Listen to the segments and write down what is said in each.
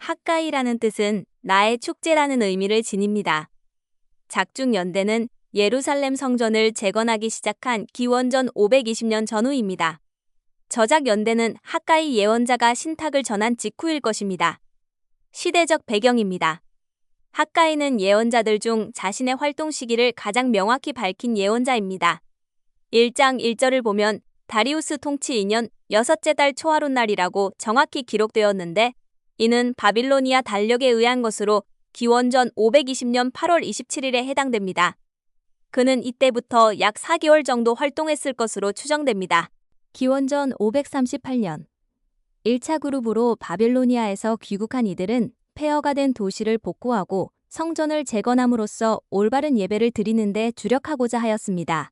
학가이라는 뜻은 나의 축제라는 의미를 지닙니다. 작중연대는 예루살렘 성전을 재건하기 시작한 기원전 520년 전후입니다. 저작 연대는 학가이 예언자가 신탁을 전한 직후일 것입니다. 시대적 배경입니다. 학가이는 예언자들 중 자신의 활동 시기를 가장 명확히 밝힌 예언자입니다. 1장 1절을 보면 다리우스 통치 2년 여섯째 달 초하룻날이라고 정확히 기록되었는데 이는 바빌로니아 달력에 의한 것으로 기원전 520년 8월 27일에 해당됩니다. 그는 이때부터 약 4개월 정도 활동했을 것으로 추정됩니다. 기원전 538년 1차 그룹으로 바빌로니아에서 귀국한 이들은 폐허가 된 도시를 복구하고 성전을 재건함으로써 올바른 예배를 드리는 데 주력하고자 하였습니다.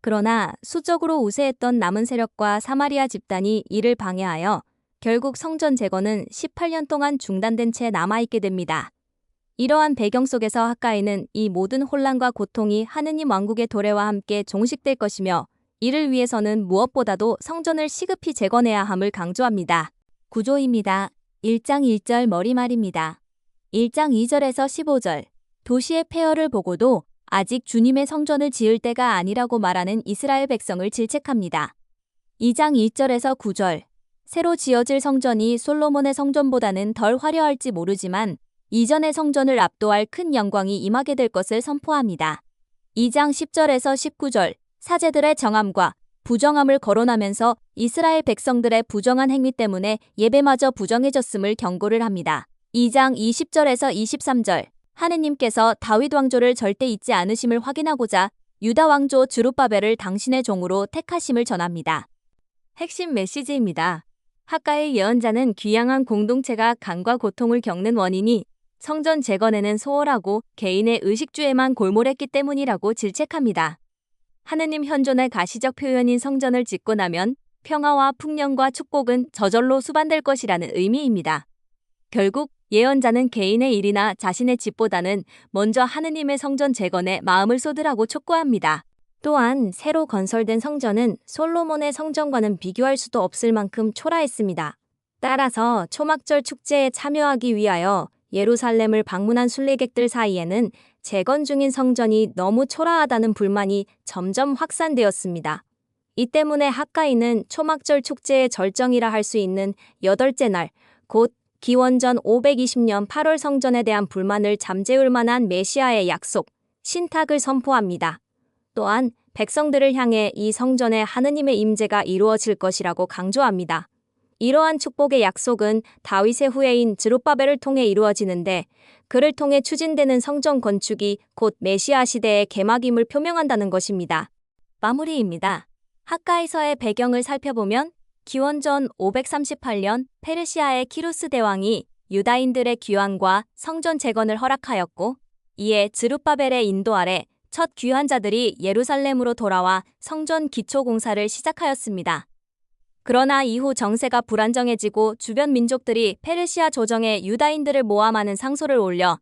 그러나 수적으로 우세했던 남은 세력과 사마리아 집단이 이를 방해하여 결국 성전 재건은 18년 동안 중단된 채 남아있게 됩니다. 이러한 배경 속에서 학가이는 이 모든 혼란과 고통이 하느님 왕국의 도래와 함께 종식될 것이며 이를 위해서는 무엇보다도 성전을 시급히 재건해야 함을 강조합니다. 구조입니다. 1장 1절 머리말입니다. 1장 2절에서 15절 도시의 폐허를 보고도 아직 주님의 성전을 지을 때가 아니라고 말하는 이스라엘 백성을 질책합니다. 2장 1절에서 9절 새로 지어질 성전이 솔로몬의 성전보다는 덜 화려할지 모르지만 이전의 성전을 압도할 큰 영광이 임하게 될 것을 선포합니다. 2장 10절에서 19절 사제들의 정함과 부정함을 거론하면서 이스라엘 백성들의 부정한 행위 때문에 예배마저 부정해졌음을 경고를 합니다. 2장 20절에서 23절 하느님께서 다윗 왕조를 절대 잊지 않으심을 확인하고자 유다 왕조 주룹바벨을 당신의 종으로 택하심을 전합니다. 핵심 메시지입니다. 학가의 예언자는 귀향한 공동체가 간과 고통을 겪는 원인이 성전 재건에는 소홀하고 개인의 의식주에만 골몰했기 때문이라고 질책합니다. 하느님 현존의 가시적 표현인 성전을 짓고 나면 평화와 풍년과 축복은 저절로 수반될 것이라는 의미입니다. 결국 예언자는 개인의 일이나 자신의 집보다는 먼저 하느님의 성전 재건에 마음을 쏟으라고 촉구합니다. 또한 새로 건설된 성전은 솔로몬의 성전과는 비교할 수도 없을 만큼 초라했습니다. 따라서 초막절 축제에 참여하기 위하여 예루살렘을 방문한 순례객들 사이에는 재건 중인 성전이 너무 초라하다는 불만이 점점 확산되었습니다. 이 때문에 학가이는 초막절 축제의 절정이라 할 수 있는 8째 날, 곧 기원전 520년 8월 성전에 대한 불만을 잠재울 만한 메시아의 약속, 신탁을 선포합니다. 또한 백성들을 향해 이 성전에 하느님의 임재가 이루어질 것이라고 강조합니다. 이러한 축복의 약속은 다윗의 후예인 스룹바벨을 통해 이루어지는데 그를 통해 추진되는 성전 건축이 곧 메시아 시대의 개막임을 표명한다는 것입니다. 마무리입니다. 학가이서의 배경을 살펴보면 기원전 538년 페르시아의 키루스 대왕이 유다인들의 귀환과 성전 재건을 허락하였고 이에 스룹바벨의 인도 아래 첫 귀환자들이 예루살렘으로 돌아와 성전 기초 공사를 시작하였습니다. 그러나 이후 정세가 불안정해지고 주변 민족들이 페르시아 조정에 유다인들을 모함하는 상소를 올려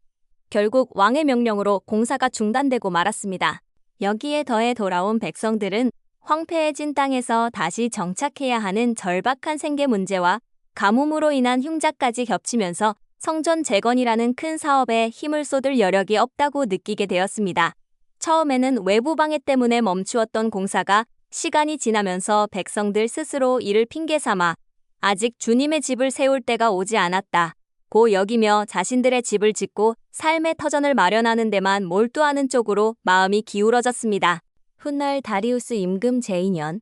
결국 왕의 명령으로 공사가 중단되고 말았습니다. 여기에 더해 돌아온 백성들은 황폐해진 땅에서 다시 정착해야 하는 절박한 생계 문제와 가뭄으로 인한 흉작까지 겹치면서 성전 재건이라는 큰 사업에 힘을 쏟을 여력이 없다고 느끼게 되었습니다. 처음에는 외부 방해 때문에 멈추었던 공사가 시간이 지나면서 백성들 스스로 이를 핑계 삼아 아직 주님의 집을 세울 때가 오지 않았다 고 여기며 자신들의 집을 짓고 삶의 터전을 마련하는 데만 몰두하는 쪽으로 마음이 기울어졌습니다. 훗날 다리우스 임금 제2년,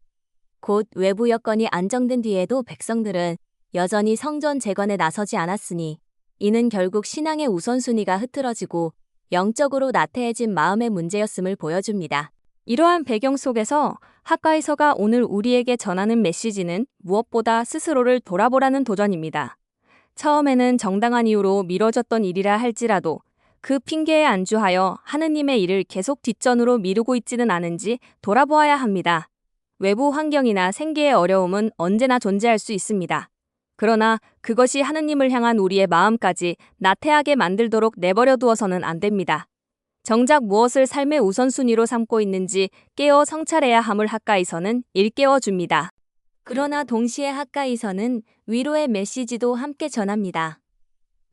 곧 외부 여건이 안정된 뒤에도 백성들은 여전히 성전 재건에 나서지 않았으니 이는 결국 신앙의 우선순위가 흐트러지고 영적으로 나태해진 마음의 문제였음을 보여줍니다. 이러한 배경 속에서 학가이서가 오늘 우리에게 전하는 메시지는 무엇보다 스스로를 돌아보라는 도전입니다. 처음에는 정당한 이유로 미뤄졌던 일이라 할지라도 그 핑계에 안주하여 하느님의 일을 계속 뒷전으로 미루고 있지는 않은지 돌아보아야 합니다. 외부 환경이나 생계의 어려움은 언제나 존재할 수 있습니다. 그러나 그것이 하느님을 향한 우리의 마음까지 나태하게 만들도록 내버려 두어서는 안 됩니다. 정작 무엇을 삶의 우선순위로 삼고 있는지 깨어 성찰해야 함을 학가이서는 일깨워 줍니다. 그러나 동시에 학가이서는 위로의 메시지도 함께 전합니다.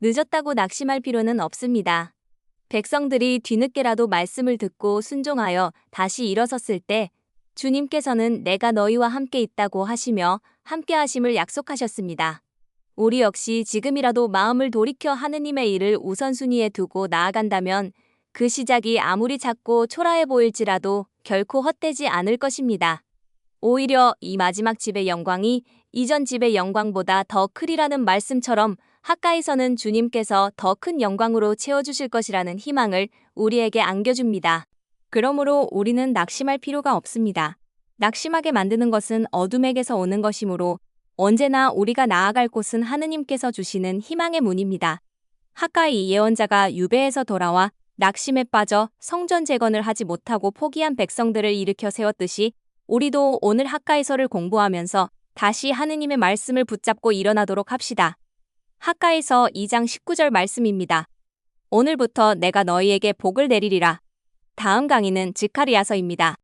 늦었다고 낙심할 필요는 없습니다. 백성들이 뒤늦게라도 말씀을 듣고 순종하여 다시 일어섰을 때 주님께서는 내가 너희와 함께 있다고 하시며 함께 하심을 약속하셨습니다. 우리 역시 지금이라도 마음을 돌이켜 하느님의 일을 우선순위에 두고 나아간다면 그 시작이 아무리 작고 초라해 보일지라도 결코 헛되지 않을 것입니다. 오히려 이 마지막 집의 영광이 이전 집의 영광보다 더 크리라는 말씀처럼 학가에서는 주님께서 더 큰 영광으로 채워주실 것이라는 희망을 우리에게 안겨줍니다. 그러므로 우리는 낙심할 필요가 없습니다. 낙심하게 만드는 것은 어둠에게서 오는 것이므로 언제나 우리가 나아갈 곳은 하느님께서 주시는 희망의 문입니다. 학가의 예언자가 유배에서 돌아와 낙심에 빠져 성전 재건을 하지 못하고 포기한 백성들을 일으켜 세웠듯이 우리도 오늘 학가에서를 공부하면서 다시 하느님의 말씀을 붙잡고 일어나도록 합시다. 학가에서 2장 19절 말씀입니다. 오늘부터 내가 너희에게 복을 내리리라. 다음 강의는 지카리아서입니다.